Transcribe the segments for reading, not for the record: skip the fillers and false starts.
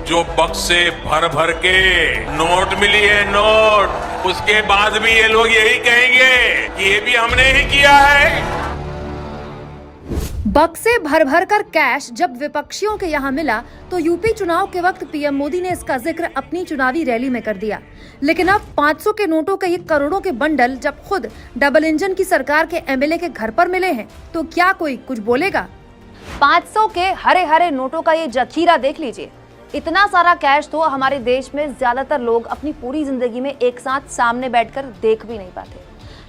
जो बक्से भर भर के नोट मिली है नोट, उसके बाद भी ये लोग यही कहेंगे कि ये भी हमने ही किया है। बक्से भर भर कर कैश जब विपक्षियों के यहाँ मिला तो यूपी चुनाव के वक्त पीएम मोदी ने इसका जिक्र अपनी चुनावी रैली में कर दिया। लेकिन अब 500 के नोटों के ये करोड़ों के बंडल जब खुद डबल इंजन की सरकार के एमएलए के घर पर मिले हैं तो क्या कोई कुछ बोलेगा? 500 के हरे हरे नोटों का ये जखीरा देख लीजिए। इतना सारा कैश तो हमारे देश में ज्यादातर लोग अपनी पूरी जिंदगी में एक साथ सामने बैठकर देख भी नहीं पाते,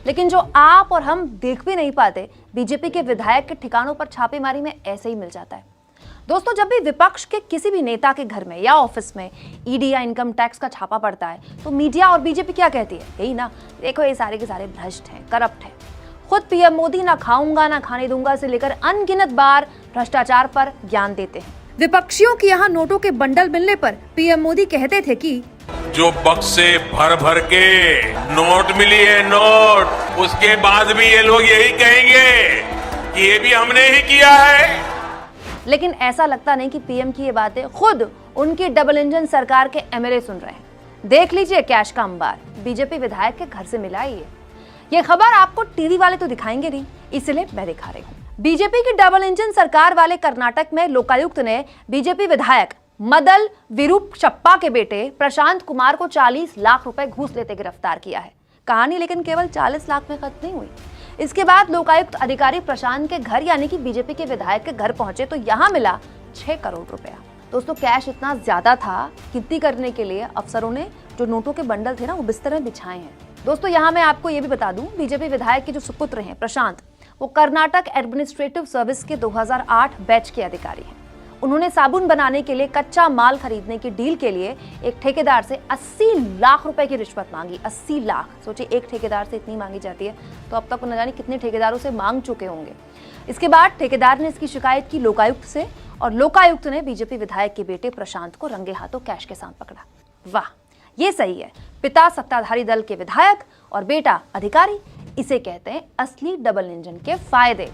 लेकिन जो आप और हम देख भी नहीं पाते, बीजेपी के विधायक के ठिकानों पर छापेमारी में ऐसे ही मिल जाता है। दोस्तों, जब भी विपक्ष के किसी भी नेता के घर में या ऑफिस में ईडी या इनकम टैक्स का छापा पड़ता है तो मीडिया और बीजेपी क्या कहती है? यही ना, देखो ये सारे के सारे भ्रष्ट हैं, करप्ट हैं। खुद पीएम मोदी ना खाऊंगा ना खाने दूंगा से लेकर अनगिनत बार भ्रष्टाचार पर ज्ञान देते हैं। विपक्षियों के यहाँ नोटों के बंडल मिलने पर पीएम मोदी कहते थे कि जो बक्से भर भर के नोट मिली है नोट, उसके बाद भी ये लोग यही कहेंगे कि ये भी हमने ही किया है। लेकिन ऐसा लगता नहीं कि पीएम की ये बातें खुद उनकी डबल इंजन सरकार के एमएलए सुन रहे हैं। देख लीजिए कैश का अंबार बीजेपी विधायक के घर से मिला ही है। ये खबर आपको टीवी वाले तो दिखाएंगे नहीं, इसलिए मैं दिखा रही हूँ। बीजेपी की डबल इंजन सरकार वाले कर्नाटक में लोकायुक्त ने बीजेपी विधायक मदल विरूपशप्पा के बेटे प्रशांत कुमार को 40 लाख रुपए घूस लेते गिरफ्तार किया है। कहानी लेकिन केवल 40 लाख में खत्म नहीं हुई। इसके बाद लोकायुक्त अधिकारी प्रशांत के घर यानी कि बीजेपी के विधायक के घर पहुंचे तो यहां मिला 6 करोड़ रुपया। दोस्तों, कैश इतना ज्यादा था, गिनती करने के लिए अफसरों ने जो नोटों के बंडल थे ना वो बिस्तर में बिछाए हैं। दोस्तों, यहाँ मैं आपको ये भी बता दूं, बीजेपी विधायक के जो सुपुत्र हैं प्रशांत, वो कर्नाटक एडमिनिस्ट्रेटिव सर्विस के 2008 बैच के अधिकारी हैं। उन्होंने साबुन बनाने के लिए कच्चा माल खरीदने की डील के लिए एक ठेकेदार से 80 लाख रुपए की रिश्वत मांगी। 80 लाख, सोचिए एक ठेकेदार से इतनी मांगी जाती है तो अब तक न जाने कितने ठेकेदारों से मांग चुके होंगे। इसके बाद ठेकेदार ने इसकी शिकायत की लोकायुक्त से और लोकायुक्त ने बीजेपी विधायक के बेटे प्रशांत को रंगे हाथों कैश के साथ पकड़ा। वाह, ये सही है। पिता सत्ताधारी दल के विधायक और बेटा अधिकारी, इसे कहते हैं असली डबल इंजन के फायदे।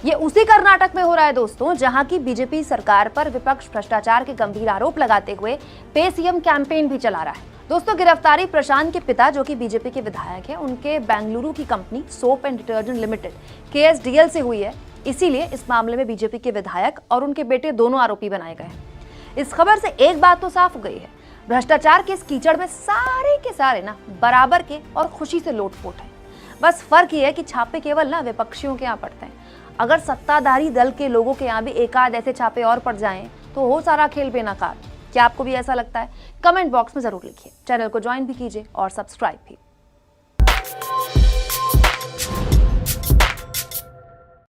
ये उसी कर्नाटक में हो रहा है दोस्तों, जहां की बीजेपी सरकार पर विपक्ष भ्रष्टाचार के गंभीर आरोप लगाते हुए पे सीएम कैंपेन भी चला रहा है। दोस्तों, गिरफ्तारी प्रशांत के पिता जो कि बीजेपी के विधायक हैं, उनके बेंगलुरु की company soap and detergent limited KSDL से हुई है। इसीलिए इस मामले में बीजेपी के विधायक और उनके बेटे दोनों आरोपी बनाए गए हैं। इस खबर से एक बात तो साफ हो गई है, भ्रष्टाचार के इस कीचड़ में सारे के सारे ना बराबर के और खुशी से लोटपोट है। बस फर्क ये है कि छापे केवल ना विपक्षियों के यहाँ पड़ते हैं। अगर सत्ताधारी दल के लोगों के यहाँ भी एक आध ऐसे छापे और पड़ जाएं तो हो सारा खेल बेनकाब। क्या आपको भी ऐसा लगता है? कमेंट बॉक्स में जरूर लिखिए। चैनल को ज्वाइन भी कीजिए और सब्सक्राइब भी।